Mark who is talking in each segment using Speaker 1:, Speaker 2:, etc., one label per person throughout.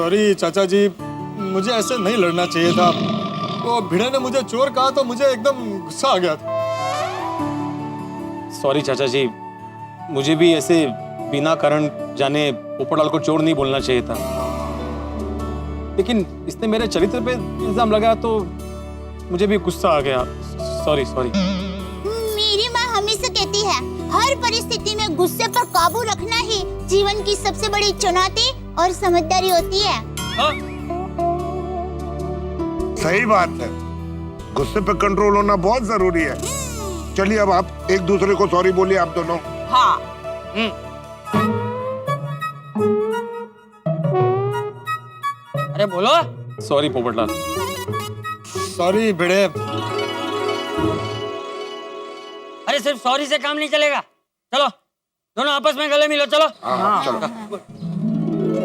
Speaker 1: Sorry चाचा जी, मुझे ऐसे नहीं लड़ना चाहिए था। वो भिड़े ने मुझे चोर कहा तो मुझे एकदम गुस्सा आ गया था।
Speaker 2: सॉरी चाचा जी, मुझे भी ऐसे बिना कारण जाने पोपटलाल को चोर नहीं बोलना चाहिए था, लेकिन इसने मेरे चरित्र पे इल्जाम लगाया तो मुझे भी गुस्सा आ गया। Sorry sorry.
Speaker 3: मेरी माँ हमेशा कहती है हर परिस्थिति में गुस्से पर काबू रखना ही जीवन की सबसे बड़ी चुनौती और समझदारी होती है।
Speaker 4: सही बात है, गुस्से पे कंट्रोल होना बहुत जरूरी है। चलिए अब आप एक दूसरे को सॉरी बोलिए, आप दोनों।
Speaker 5: हाँ।
Speaker 6: अरे बोलो।
Speaker 2: सॉरी पोपटलाल।
Speaker 1: सॉरी भिड़े।
Speaker 6: अरे सिर्फ सॉरी से काम नहीं चलेगा, चलो दोनों आपस में गले मिलो, चलो।
Speaker 4: हाँ, चलो।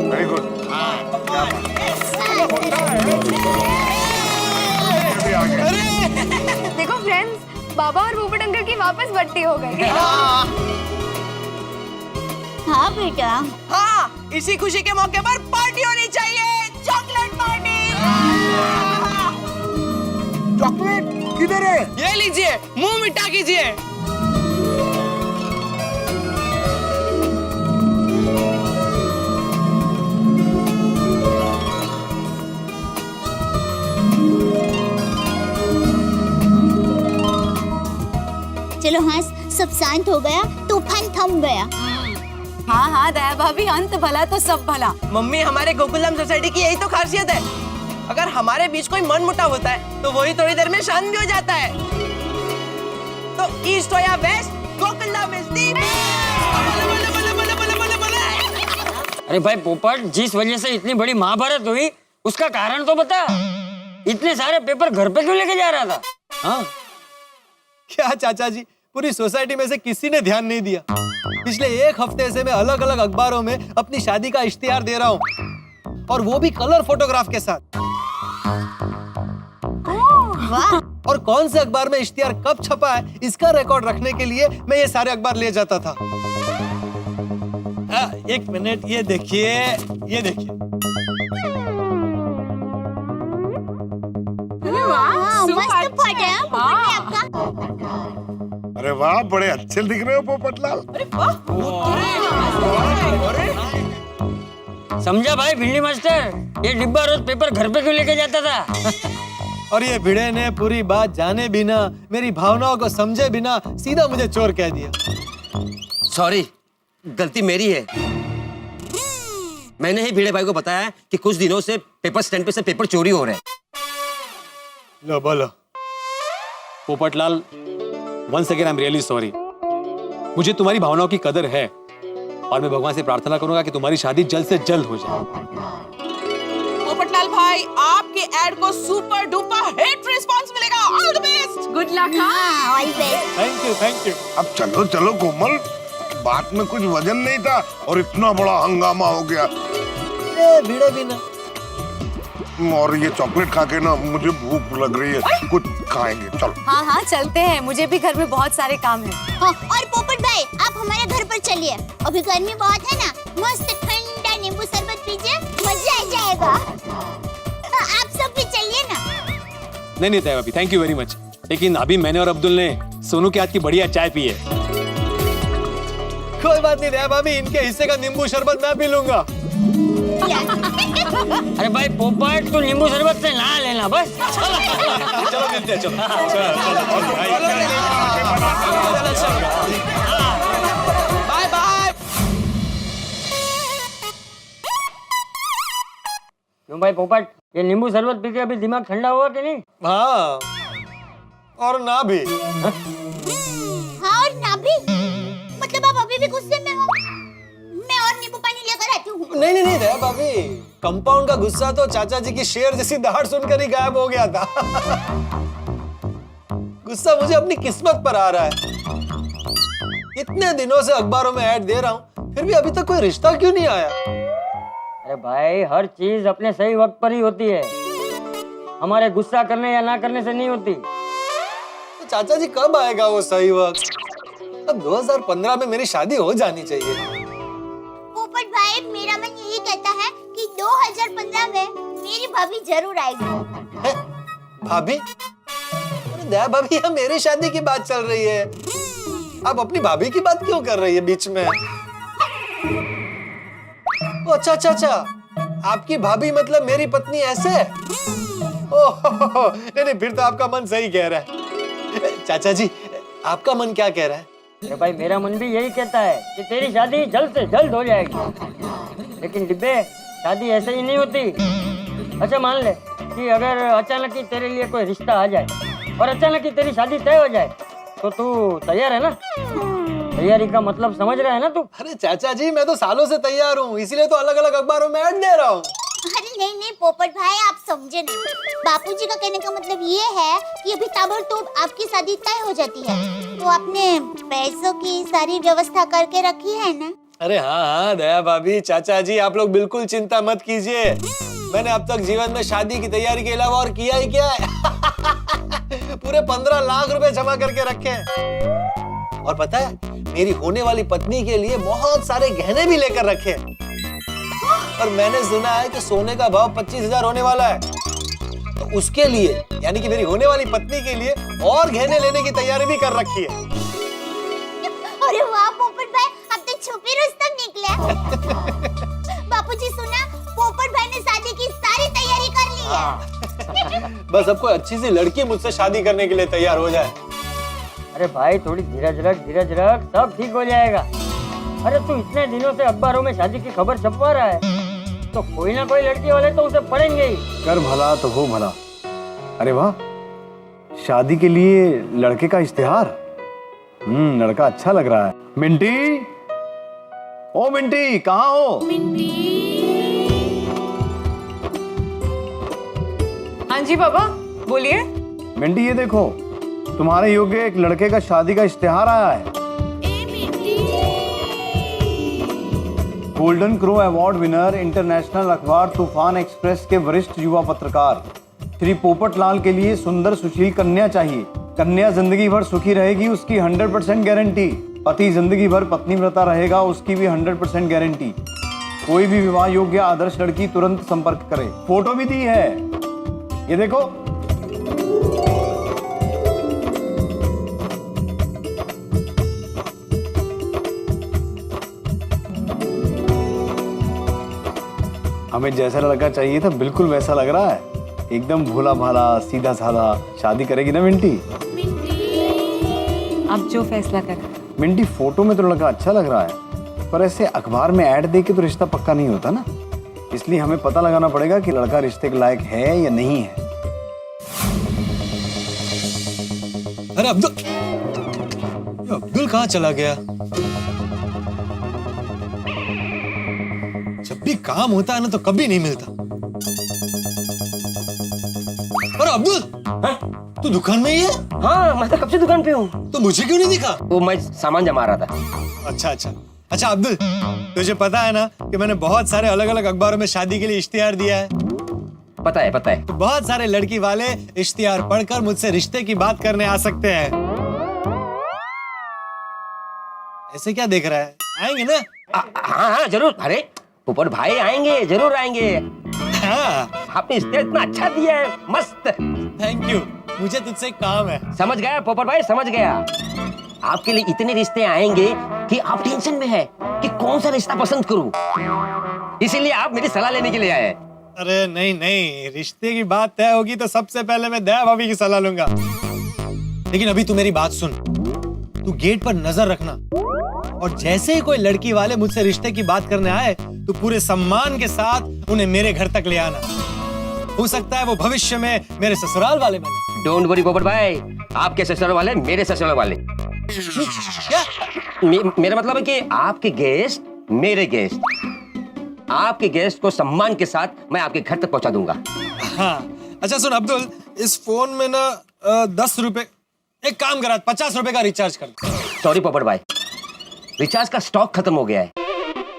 Speaker 4: Very good.
Speaker 7: देखो फ्रेंड्स, बाबा और पोपट अंकल की वापस बट्टी हो गई।
Speaker 3: हाँ बेटा।
Speaker 5: हाँ, इसी खुशी के मौके पर पार्टी होनी चाहिए, चॉकलेट पार्टी।
Speaker 4: चॉकलेट किधर है?
Speaker 5: ये लीजिए, मुंह मिठा कीजिए।
Speaker 3: चलो हाँ, सब शांत हो गया, तूफान थम गया।
Speaker 7: हाँ हाँ दया भाभी, अंत भला तो सब भला।
Speaker 5: मम्मी, हमारे गोकुलम सोसाइटी की यही तो खासियत है। अगर हमारे बीच कोई मनमुटाव होता है तो वही थोड़ी देर में शांत भी हो जाता है। तो ईस्ट हो या west, Gokulam is the best.
Speaker 6: अरे भाई पोपट, जिस वजह से इतनी बड़ी महाभारत हुई उसका कारण तो बता। इतने सारे पेपर घर पे क्यों लेके जा रहा था? हाँ
Speaker 1: क्या चाचा जी, पूरी सोसाइटी में से किसी ने ध्यान नहीं दिया। पिछले एक हफ्ते से मैं अलग अलग अखबारों में अपनी शादी का इश्तिहार दे रहा हूँ, और वो भी कलर फोटोग्राफ के साथ।
Speaker 3: वाह।
Speaker 1: और कौन से अखबार में इश्तिहार कब छपा है इसका रिकॉर्ड रखने के लिए मैं ये सारे अखबार ले जाता था। एक मिनट, ये देखिए, ये देखिए।
Speaker 3: हाँ, मस्त फोटो है पोपट ने आपका।
Speaker 4: अरे वाह, बड़े अच्छे दिख रहे हो पोपटलाल।
Speaker 6: समझा भाई भिंडी मास्टर, ये डिब्बा रोज पेपर घर पे क्यों लेके जाता था?
Speaker 1: और ये भिड़े ने पूरी बात जाने बिना, मेरी भावनाओं को समझे बिना सीधा मुझे चोर कह दिया।
Speaker 8: सॉरी, गलती मेरी है। मैंने ही भिड़े भाई को बताया कि कुछ दिनों से पेपर स्टैंड पे से पेपर चोरी हो रहे हैं।
Speaker 1: लो बोलो।
Speaker 2: Popatlal, once again I'm really sorry। मुझे तुम्हारी भावनाओं की कदर है और मैं भगवान से प्रार्थना करूंगा कि तुम्हारी शादी जल्द से जल्द हो जाए।
Speaker 5: पोपटलाल भाई, आपके ऐड को सुपर डुपर हिट रिस्पांस मिलेगा। All the best.
Speaker 7: Good luck.
Speaker 3: हाँ, all best.
Speaker 1: Thank you, thank you.
Speaker 4: अब चलो चलो कोमल, बात में कुछ वजन नहीं था और इतना बड़ा हंगामा हो गया।
Speaker 1: भिड़े भी ना।
Speaker 4: और ये चॉकलेट खा के ना मुझे भूख लग रही है, कुछ खाएंगे। चलो।
Speaker 7: हाँ हाँ चलते हैं, मुझे भी घर में बहुत सारे काम है।
Speaker 3: हाँ, और पोपट भाई आप हमारे घर पर चलिए, अभी गर्मी बहुत है ना, मस्त ठंडा नींबू शरबत पीजिए, मजा आ जाएगा। हाँ, आप सब भी चलिए ना।
Speaker 2: नहीं नहीं दया भाभी, थैंक यू वेरी मच, लेकिन अभी मैंने और अब्दुल ने सोनू के हाथ की बढ़िया चाय पी है।
Speaker 1: कोई बात नहीं दया भाभी, इनके हिस्से का नींबू शरबत मैं पी लूंगा।
Speaker 6: अरे भाई पोपट, तू नींबू शरबत से ना लेना बस।
Speaker 2: चलो मिलते हैं, चलो।
Speaker 5: Bye bye.
Speaker 6: क्यों भाई पोपट, ये नींबू शरबत पी के अभी दिमाग ठंडा हुआ कि नहीं?
Speaker 1: हाँ, और ना भी।
Speaker 3: हाँ, और ना भी, मतलब आप अभी भी गुस्से में हो? मैं और नींबू पानी लेकर आती हूँ।
Speaker 1: नहीं नहीं नहीं दया भाभी, कंपाउंड का गुस्सा तो चाचा जी की शेर जैसी दहाड़ सुनकर ही गायब हो गया था। गुस्सा मुझे अपनी किस्मत पर आ रहा है। इतने दिनों से अखबारों में ऐड दे रहा हूँ, फिर भी अभी तक कोई रिश्ता क्यों नहीं आया?
Speaker 6: अरे भाई, हर चीज अपने सही वक्त पर ही होती है, हमारे गुस्सा करने या ना करने से नहीं होती।
Speaker 1: तो चाचा जी कब आएगा वो सही वक्त? अब 2015 में मेरी शादी हो जानी चाहिए।
Speaker 3: पोपट पोपट भाई, मेरा मन यही कहता है कि 2015 में मेरी भाभी जरूर आएगी।
Speaker 1: भाभी? अरे दया भाभी, यहाँ मेरी शादी की बात चल रही है, आप अपनी भाभी की बात क्यों कर रही है बीच में? ओ, अच्छा अच्छा अच्छा, आपकी भाभी मतलब मेरी पत्नी ऐसे? ओह नहीं नहीं, फिर तो आपका मन सही कह रहा है। चाचा जी, आपका मन क्या कह रहा है?
Speaker 6: अरे भाई, मेरा मन भी यही कहता है कि तेरी शादी जल्द से जल्द हो जाएगी। लेकिन डिब्बे, शादी ऐसे ही नहीं होती। अच्छा मान ले कि अगर अचानक ही तेरे लिए कोई रिश्ता आ जाए और अचानक ही तेरी शादी तय हो जाए, तो तू तैयार है ना? तैयारी का मतलब समझ रहा है ना तू?
Speaker 1: अरे चाचा जी, मैं तो सालों से तैयार हूँ, इसीलिए तो अलग अलग अखबारों में ऐड दे रहा हूँ।
Speaker 3: अरे नहीं नहीं पोपट भाई, आप समझे नहीं। बापूजी का कहने का मतलब ये है कि अभी ताबड़तोड़ आपकी शादी तय हो जाती है, तो आपने पैसों की सारी व्यवस्था करके रखी है ना?
Speaker 1: अरे हाँ हाँ दया भाभी, चाचा जी, आप लोग बिल्कुल चिंता मत कीजिए। मैंने अब तक जीवन में शादी की तैयारी के अलावा और किया ही क्या है। पूरे 15 लाख रुपए जमा करके रखे हैं। और पता है, मेरी होने वाली पत्नी के लिए बहुत सारे गहने भी लेकर रखे हैं। और मैंने सुना है कि सोने का भाव 25,000 होने वाला है, तो उसके लिए, यानी कि मेरी होने वाली पत्नी के लिए और गहने लेने की तैयारी भी कर रखी है।
Speaker 3: अरे वाह पोपट भाई, अब तो छुपी रुस्तम निकले। बापूजी सुना, पोपट भाई ने शादी की सारी तैयारी कर ली है।
Speaker 1: बस अब कोई अच्छी सी लड़की मुझसे शादी करने के लिए तैयार हो जाए।
Speaker 6: अरे भाई, थोड़ी धीरज रख, सब ठीक हो जाएगा। अरे तू इतने दिनों से अखबारों में शादी की खबर छपवा रहा है, तो कोई ना कोई लड़की वाले तो उसे पढ़ेंगे ही।
Speaker 2: कर भला तो हो भला। अरे वाह, शादी के लिए लड़के का इश्तिहार। लड़का अच्छा लग रहा है। मिंटी, ओ मिंटी, कहाँ हो?
Speaker 7: हाँ जी पापा, बोलिए।
Speaker 2: मिंटी, ये देखो, तुम्हारे योग्य एक लड़के का शादी का इश्तिहार आया है। Golden crow award winner, international अखबार तूफान एक्सप्रेस के वरिष्ठ युवा पत्रकार श्री पोपट लाल के लिए सुंदर सुशील कन्या चाहिए। कन्या जिंदगी भर सुखी रहेगी, उसकी 100% गारंटी। पति जिंदगी भर पत्नीव्रता रहेगा, उसकी भी 100% गारंटी। कोई भी विवाह योग्य आदर्श लड़की तुरंत संपर्क करे। फोटो भी दी है, ये देखो। हमें जैसा लड़का चाहिए था बिल्कुल वैसा लग रहा है, एकदम भोला भाला, सीधा साधा। शादी करेगी ना मिंटी?
Speaker 7: आप जो फैसला करें।
Speaker 2: मिंटी, फोटो में तो लड़का अच्छा लग रहा है, पर ऐसे अखबार में ऐड देके तो रिश्ता पक्का नहीं होता ना, इसलिए हमें पता लगाना पड़ेगा कि लड़का रिश्ते के लायक है या नहीं है।
Speaker 1: अरे अब्दुल, अब्दुल कहाँ चला गया? जब भी काम होता है ना तो कभी नहीं मिलता। अरे अब्दुल, तू दुकान में ही है?
Speaker 8: हाँ, मैं तो कब से दुकान पे हूँ।
Speaker 1: तो मुझे क्यों नहीं दिखा?
Speaker 8: वो मैं सामान जमा रहा था।
Speaker 1: अच्छा अच्छा अच्छा अब्दुल, तुझे पता है ना कि मैंने बहुत सारे अलग अलग अखबारों में शादी के लिए इश्तिहार दिया है।
Speaker 8: पता है, पता है।
Speaker 1: तो बहुत सारे लड़की वाले इश्तिहार पढ़कर मुझसे रिश्ते की बात करने आ सकते हैं। ऐसे क्या देख रहा है? आएंगे ना?
Speaker 8: हाँ हाँ जरूर। अरे पोपट भाई आएंगे, जरूर आएंगे।
Speaker 1: हाँ,
Speaker 8: आपने इश्तिहार इतना अच्छा दिया है, मस्त।
Speaker 1: Thank you. मुझे तुझसे एक काम है।
Speaker 8: समझ गया पोपट भाई, समझ गया। आपके लिए इतने रिश्ते आएंगे कि आप टेंशन में है कि कौन सा रिश्ता पसंद करूं, इसीलिए आप मेरी सलाह लेने के लिए आए।
Speaker 1: अरे नहीं नहीं, रिश्ते की बात तय होगी तो सबसे पहले मैं दया भाभी की सलाह लूंगा। लेकिन अभी तू मेरी बात सुन। तू गेट पर नजर रखना, और जैसे ही कोई लड़की वाले मुझसे रिश्ते की बात करने आए तो पूरे सम्मान के साथ उन्हें मेरे घर तक ले आना। हो सकता है वो भविष्य में मेरे ससुराल वाले बने।
Speaker 8: डोंट वरी पोपट भाई, आपके ससुराल वाले मेरे ससुराल वाले।
Speaker 1: क्या?
Speaker 8: मेरा मतलब है कि आपके गेस्ट मेरे गेस्ट। आपके गेस्ट को सम्मान के साथ मैं आपके घर तक पहुंचा दूंगा।
Speaker 1: हाँ, अच्छा सुन अब्दुल, इस फोन में ना 10 रुपए, एक काम करा, 50 रुपए का रिचार्ज कर।
Speaker 8: सॉरी पोपट भाई, रिचार्ज का स्टॉक खत्म हो गया है।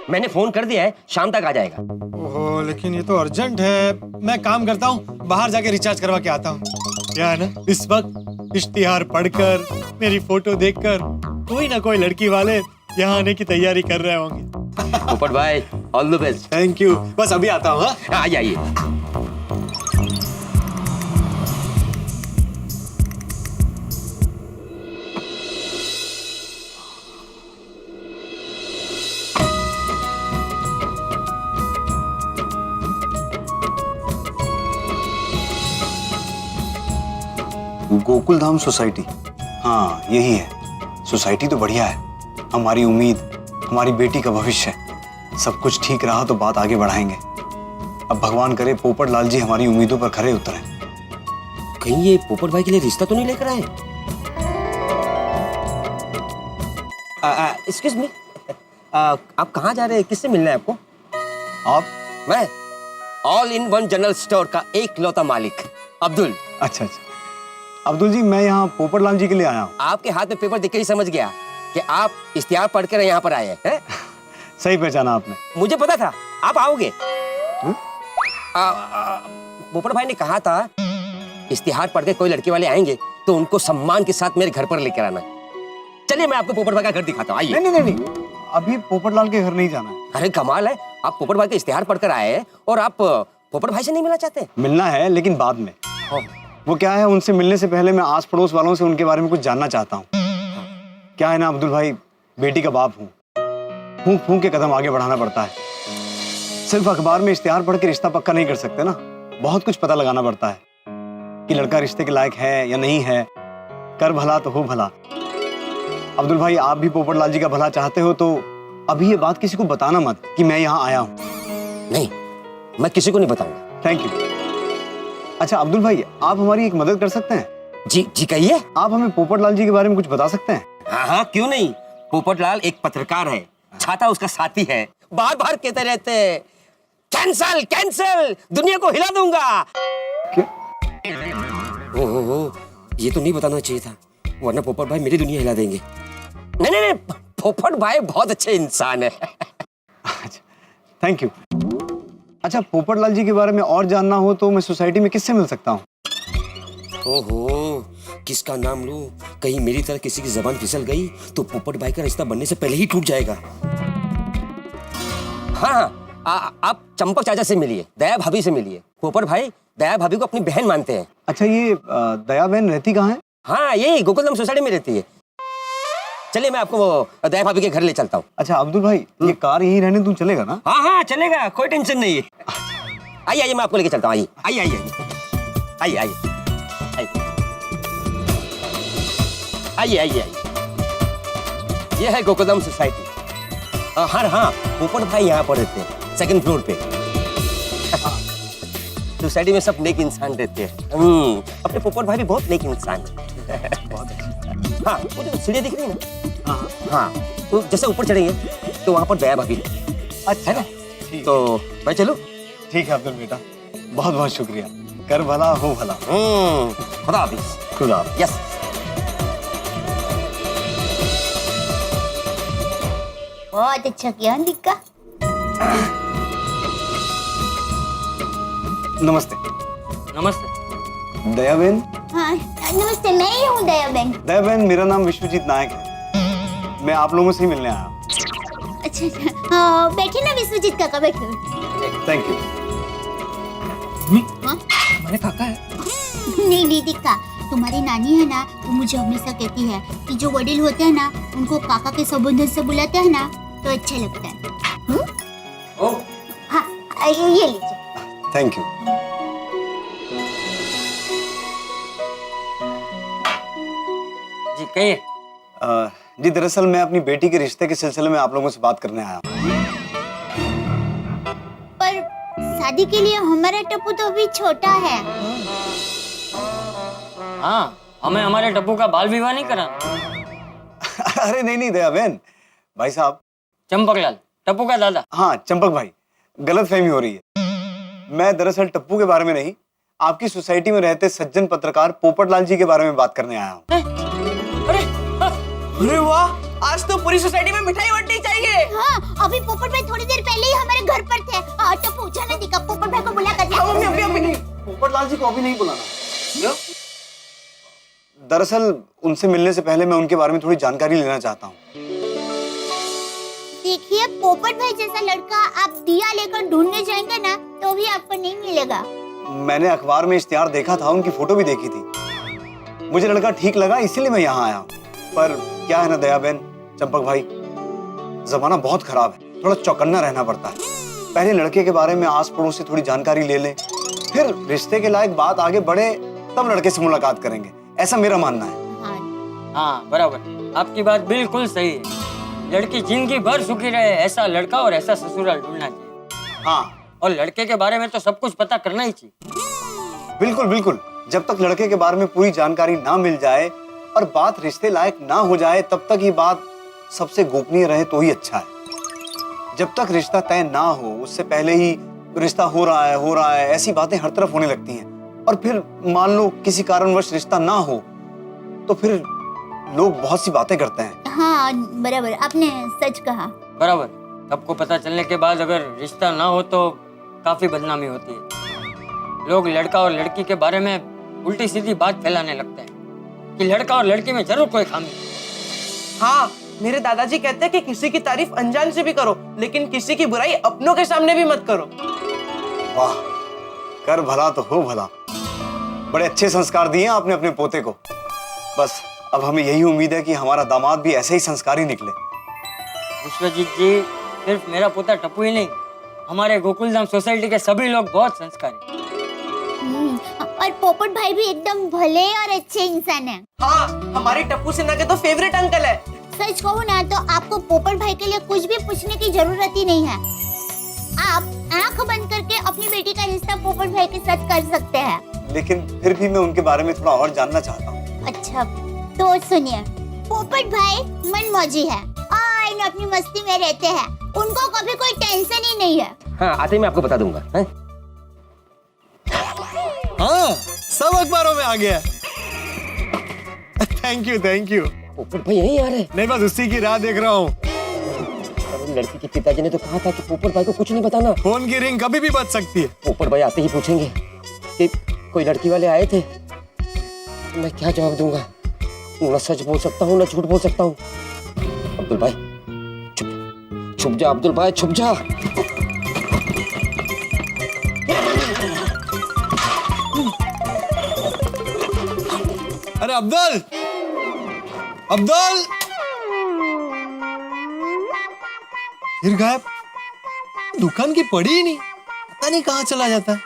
Speaker 8: मैंने फोन कर दिया है, शाम तक आ जाएगा।
Speaker 1: ओहो, लेकिन ये तो अर्जेंट है। मैं काम करता हूँ, बाहर जाके रिचार्ज करवा के आता हूँ। क्या है ना, इस वक्त इश्तिहार पढ़कर, मेरी फोटो देखकर कोई ना कोई लड़की वाले यहाँ आने की तैयारी कर रहे होंगे।
Speaker 8: पोपट भाई all the best.
Speaker 1: Thank you, बस अभी आता हूँ। हाँ?
Speaker 8: आइए आइए।
Speaker 9: गोकुल धाम सोसाइटी, हाँ यही है। सोसाइटी तो बढ़िया है, हमारी उम्मीद, हमारी बेटी का भविष्य। सब कुछ ठीक रहा तो बात आगे बढ़ाएंगे। अब भगवान करे पोपट लाल जी हमारी उम्मीदों पर खरे उतरे।
Speaker 8: कहीं ये पोपट भाई के लिए रिश्ता तो नहीं लेकर आए? एक्सक्यूज मी, आप कहाँ जा रहे हैं? किससे मिलना है आपको?
Speaker 9: आप?
Speaker 8: मैं all in one general store का एक लौता मालिक अब्दुल।
Speaker 9: अच्छा अच्छा, अब्दुल जी मैं यहाँ पोपट लाल जी के लिए आया हूँ।
Speaker 8: आपके हाथ में पेपर देख के ही समझ गया कि आप इश्तिहार पढ़कर यहाँ पर आए हैं।
Speaker 9: सही पहचाना आपने।
Speaker 8: मुझे पता था आप आओगे। पोपट भाई ने कहा था इश्तिहार पढ़ के कोई लड़के वाले आएंगे तो उनको सम्मान के साथ मेरे घर पर लेकर आना। चलिए मैं आपको पोपट भाई का घर दिखाता हूँ, आइए।
Speaker 9: नहीं, अभी पोपट लाल के घर नहीं जाना है।
Speaker 8: अरे कमाल है, आप पोपट भाई का इश्तिहार पढ़कर आए हैं और आप पोपट भाई से नहीं मिलना चाहते?
Speaker 9: मिलना है लेकिन बाद में। वो क्या है, उनसे मिलने से पहले मैं आस पड़ोस वालों से उनके बारे में कुछ जानना चाहता हूँ। क्या है ना अब्दुल भाई, बेटी का बाप हूँ, फूंक फूंक के कदम आगे बढ़ाना पड़ता है। सिर्फ अखबार में इश्तिहार पढ़ के रिश्ता पक्का नहीं कर सकते ना, बहुत कुछ पता लगाना पड़ता है कि लड़का रिश्ते के लायक है या नहीं है। कर भला तो हो भला। अब्दुल भाई आप भी पोपट लाल जी का भला चाहते हो तो अभी ये बात किसी को बताना मत कि मैं यहाँ आया हूँ।
Speaker 8: नहीं, मैं किसी को नहीं बताऊंगा।
Speaker 9: Thank you. अच्छा अब्दुल भाई, आप हमारी एक मदद कर सकते हैं?
Speaker 8: जी जी कहिए।
Speaker 9: आप हमें पोपट लाल जी के बारे में कुछ बता सकते हैं?
Speaker 8: हाँ हाँ क्यों नहीं। पोपट लाल एक पत्रकार है, छाता उसका साथी है, बार बार कहते रहते हैं कैंसल कैंसल, दुनिया को हिला दूंगा।
Speaker 9: क्या?
Speaker 8: ओहो, ये तो नहीं बताना चाहिए था, वरना पोपट भाई मेरी दुनिया हिला देंगे। नहीं नहीं नहीं, पोपट भाई बहुत अच्छे इंसान है।
Speaker 9: Thank you. अच्छा पोपट लाल जी के बारे में और जानना हो तो मैं सोसाइटी में किससे मिल सकता हूँ?
Speaker 8: ओहो, किसका नाम लूं? कहीं मेरी तरह किसी की जबान फिसल गई तो पोपट भाई का रिश्ता बनने से पहले ही टूट जाएगा। हाँ, आप चंपक चाचा से मिलिए, दया भाभी से मिलिए। पोपट भाई दया भाभी को अपनी बहन मानते हैं।
Speaker 9: अच्छा ये दया बहन रहती कहाँ है?
Speaker 8: हाँ यही गोकुलधाम सोसाइटी में रहती है। चलिए मैं आपको वो दया भाभी के घर ले चलता हूँ।
Speaker 9: अच्छा अब्दुल भाई, ये कार यहीं रहने दूं चलेगा ना?
Speaker 8: हाँ हाँ चलेगा, कोई टेंशन नहीं है। आइए आइए मैं आपको लेके चलता हूँ। आइए आइए आइए आइए आइए आइए आइए आइए। ये है गोकुलधाम सोसाइटी। हाँ हाँ, पोपट भाई यहाँ पर रहते हैं, सेकंड फ्लोर पे। सोसाइटी में सब नेक इंसान रहते हैं। अपने पोपट भाई भी बहुत नेक इंसान है। हाँ, वो जो सीढ़ियाँ दिख रही है ना, हाँ, तो जैसे ऊपर चढ़ेंगे तो वहाँ पर दया भाभी
Speaker 9: अच्छा
Speaker 8: है ना, तो मैं चलूँ?
Speaker 9: ठीक है अब्दुल बेटा, बहुत बहुत शुक्रिया। कर भला हो भला।
Speaker 8: खुदा हाफिज।
Speaker 9: खुदा हाफिज।
Speaker 8: यस।
Speaker 3: बहुत अच्छा किया दिक्का।
Speaker 9: नमस्ते।
Speaker 6: नमस्ते।
Speaker 9: दया बहन?
Speaker 3: हाँ नमस्ते, मैं ही हूँ दया बहन।
Speaker 9: दया बहन मेरा नाम विश्वजीत नायक है, मैं आप लोगों से ही मिलने आया हूँ।
Speaker 3: अच्छा अच्छा, हाँ बैठे ना विश्वजीत काका, बैठो।
Speaker 9: Thank you.
Speaker 5: हमारे काका है।
Speaker 3: नहीं नहीं दिक्का, तुम्हारी नानी है ना, वो मुझे हमेशा कहती है कि जो वडील होते हैं ना उनको काका के संबोधन से बुलाते हैं ना तो अच्छा लगता है। हाँ ये लीजिए।
Speaker 9: Thank you.
Speaker 6: जी कहिए।
Speaker 9: जी दरअसल मैं अपनी बेटी के रिश्ते के सिलसिले में आप लोगों से बात करने आया हूँ।
Speaker 3: पर शादी के लिए हमारा टप्पू तो अभी छोटा है।
Speaker 6: हाँ, हमें हमारे टप्पू का बाल विवाह नहीं कराना।
Speaker 9: अरे नहीं दया बहन, भाई साहब।
Speaker 6: चंपकलाल, टप्पू का दादा।
Speaker 9: हाँ चंपक भाई, गलत फहमी हो रही है। मैं दरअसल टप्पू के बारे में नहीं, आपकी सोसाइटी में रहते सज्जन पत्रकार पोपट लाल जी के बारे में बात करने आया हूँ।
Speaker 5: अरे वाह, आज तो पूरी सोसाइटी में मिठाई बंटनी चाहिए।
Speaker 3: हाँ, अभी पोपट भाई थोड़ी देर पहले ही हमारे घर पर थे। टप्पू जाने दिक्का, पोपट भाई को बुला कर
Speaker 9: नहीं, पोपट लाल जी को अभी नहीं बुलाना। दरअसल उनसे मिलने से पहले मैं उनके बारे में थोड़ी जानकारी लेना चाहता हूँ।
Speaker 3: देखिए, पोपट भाई जैसा लड़का आप दिया लेकर ढूंढने जाएंगे ना तो भी आपको नहीं मिलेगा।
Speaker 9: मैंने अखबार में इश्तिहार देखा था, उनकी फोटो भी देखी थी। मुझे लड़का ठीक लगा, इसीलिए मैं यहाँ आया। पर क्या है ना दया बहन, चंपक भाई, जमाना बहुत खराब है, थोड़ा चौकन्ना रहना पड़ता है। पहले लड़के के बारे में आस पड़ोस से थोड़ी जानकारी ले लें, फिर रिश्ते के लायक बात आगे बढ़े तब लड़के से मुलाकात करेंगे, ऐसा मेरा मानना है।
Speaker 6: हाँ बराबर, आपकी बात बिल्कुल सही है। लड़की जिंदगी भर सुखी रहे ऐसा लड़का और ऐसा ससुराल ढूंढना चाहिए।
Speaker 9: हाँ,
Speaker 6: और लड़के के बारे में तो सब कुछ पता करना ही चाहिए।
Speaker 9: बिल्कुल बिल्कुल। जब तक लड़के के बारे में पूरी जानकारी ना मिल जाए और बात रिश्ते लायक ना हो जाए तब तक ये बात सबसे गोपनीय रहे तो ही अच्छा है। जब तक रिश्ता तय ना हो उससे पहले ही रिश्ता हो रहा है ऐसी बातें हर तरफ होने लगती हैं। और फिर मान लो किसी कारणवश रिश्ता ना हो तो फिर लोग बहुत सी बातें करते हैं।
Speaker 3: हाँ बराबर, आपने सच कहा।
Speaker 6: बराबर, सबको पता चलने के बाद अगर रिश्ता ना हो तो काफी बदनामी होती है। लोग लड़का और लड़की के बारे में उल्टी सीधी बात फैलाने लगते हैं कि लड़का और लड़की में जरूर कोई खामी।
Speaker 5: हाँ, मेरे दादाजी कहते हैं कि किसी की तारीफ अनजान से भी करो, लेकिन किसी की बुराई अपनों के सामने भी मत करो।
Speaker 9: वाह, कर भला तो हो भला। बड़े अच्छे संस्कार दिए आपने अपने पोते को। बस अब हमें यही उम्मीद है कि हमारा दामाद भी ऐसे ही संस्कारी निकले।
Speaker 6: विश्वजीत जी, सिर्फ मेरा पोता टप्पू ही नहीं, हमारे गोकुलधाम सोसाइटी के सभी लोग बहुत संस्कारी।
Speaker 3: और पोपट भाई भी एकदम भले और अच्छे इंसान हैं।
Speaker 5: हाँ, हमारे टप्पू सिन्हा के तो फेवरेट अंकल है।
Speaker 3: सच कहूँ ना तो आपको पोपट भाई के लिए कुछ भी पूछने की जरूरत ही नहीं है। आप आंख बंद करके अपनी बेटी का रिश्ता पोपट भाई के साथ कर सकते हैं।
Speaker 9: लेकिन फिर भी मैं उनके बारे में थोड़ा और जानना चाहता हूँ।
Speaker 3: अच्छा तो सुनिए, पोपट भाई मनमौजी है और अपनी मस्ती में रहते हैं। उनको कभी कोई टेंशन ही नहीं है।
Speaker 8: हाँ, आते ही मैं आपको बता दूंगा।
Speaker 1: हाँ, सब अखबारों में आ गया। Thank you.
Speaker 8: पोपट भाई यहीं आ रहे।
Speaker 1: नहीं, बस उसी की राह देख रहा हूँ।
Speaker 8: लड़की के पिताजी ने तो कहा था कि पोपट भाई को कुछ नहीं बताना।
Speaker 1: फोन की रिंग कभी भी बज सकती है।
Speaker 8: पोपट भाई आते ही पूछेंगे कि कोई लड़की वाले आए थे, तो मैं क्या जवाब दूंगा? न सच बोल सकता हूँ न झूठ बोल सकता हूँ। अब्दुल भाई छुप जा, अब्दुल भाई छुप जा।
Speaker 1: अरे अब्दुल, फिर गायब। दुकान की पड़ी ही नहीं, पता नहीं कहाँ चला जाता है।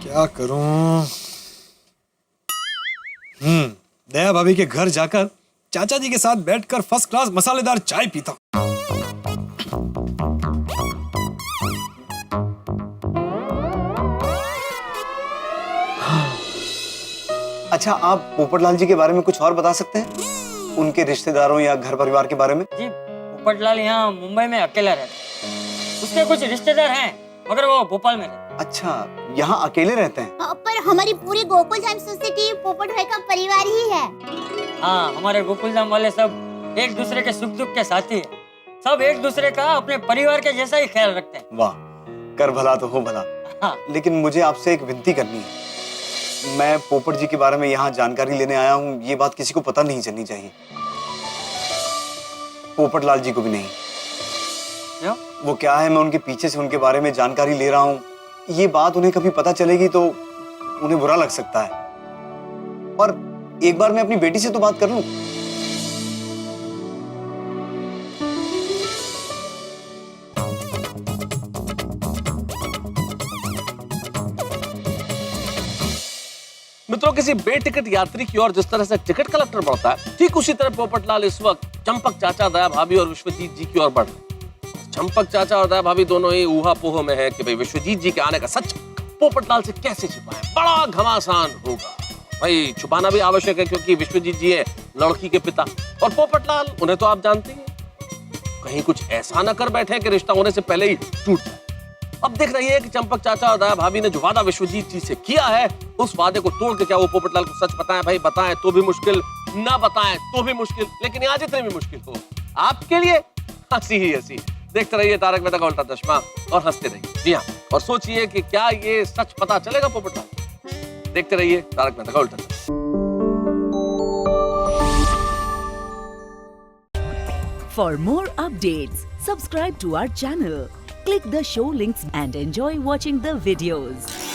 Speaker 1: क्या करूं? दया भाभी के घर जाकर चाचा जी के साथ बैठकर फर्स्ट क्लास मसालेदार चाय पीता।
Speaker 9: अच्छा, आप पोपटलाल जी के बारे में कुछ और बता सकते हैं? उनके रिश्तेदारों या घर परिवार के बारे में?
Speaker 6: जी, पोपटलाल यहाँ मुंबई में अकेला रहता है। उसके कुछ रिश्तेदार हैं मगर वो भोपाल में रहते हैं।
Speaker 9: अच्छा, यहाँ अकेले रहते हैं?
Speaker 3: पर हमारी पूरी गोकुलधाम सोसाइटी पोपट भाई का परिवार ही है।
Speaker 6: हाँ, हमारे गोकुलधाम वाले सब एक दूसरे के सुख दुख के साथी हैं। सब एक दूसरे का अपने परिवार के जैसा ही ख्याल रखते हैं।
Speaker 9: वाह, कर भला तो हो भला।
Speaker 6: हाँ।
Speaker 9: लेकिन मुझे आपसे एक विनती करनी है। मैं पोपट जी के बारे में यहाँ जानकारी लेने आया हूँ, ये बात किसी को पता नहीं चलनी चाहिए। पोपटलाल जी को भी नहीं।
Speaker 6: क्यों?
Speaker 9: वो क्या है, मैं उनके पीछे से उनके बारे में जानकारी ले रहा हूँ। ये बात उन्हें कभी पता चलेगी तो उन्हें बुरा लग सकता है। और एक बार मैं अपनी बेटी से तो बात कर लूं।
Speaker 10: मित्रों, किसी बेटिकट यात्री की ओर जिस तरह से टिकट कलेक्टर बढ़ता है, ठीक उसी तरह पोपटलाल इस वक्त चंपक चाचा, दया भाभी और विश्वजीत जी की ओर बढ़ रहे। चंपक चाचा और दया भाभी दोनों ही ऊहा पोह में है कि भाई विश्वजीत जी के आने का सच पोपटलाल से कैसे छिपाएं। बड़ा घमासान होगा भाई, छुपाना भी आवश्यक है क्योंकि विश्वजीत जी है लड़की के पिता और पोपटलाल उन्हें तो आप जानते हैं, कहीं कुछ ऐसा न कर बैठे कि रिश्ता होने से पहले ही टूट जाए। अब देख रही है कि चंपक चाचा और दया भाभी ने जो वादा विश्वजीत जी से किया है, उस वादे को तोड़ के क्या वो पोपटलाल को सच बताएं? भाई बताएं तो भी मुश्किल, ना बताएं तो भी मुश्किल, लेकिन आज इतने भी मुश्किल हो आपके लिए हंसी ही हंसी। देखते रहिए तारक मेहता का उल्टा चश्मा और हंसते रहिए। जी हाँ, और सोचिए कि क्या ये सच पता चलेगा पोपटलाल? देखते रहिए तारक मेहता का उल्टा चश्मा।
Speaker 11: For more updates, subscribe to our channel, click the show links and enjoy watching the videos.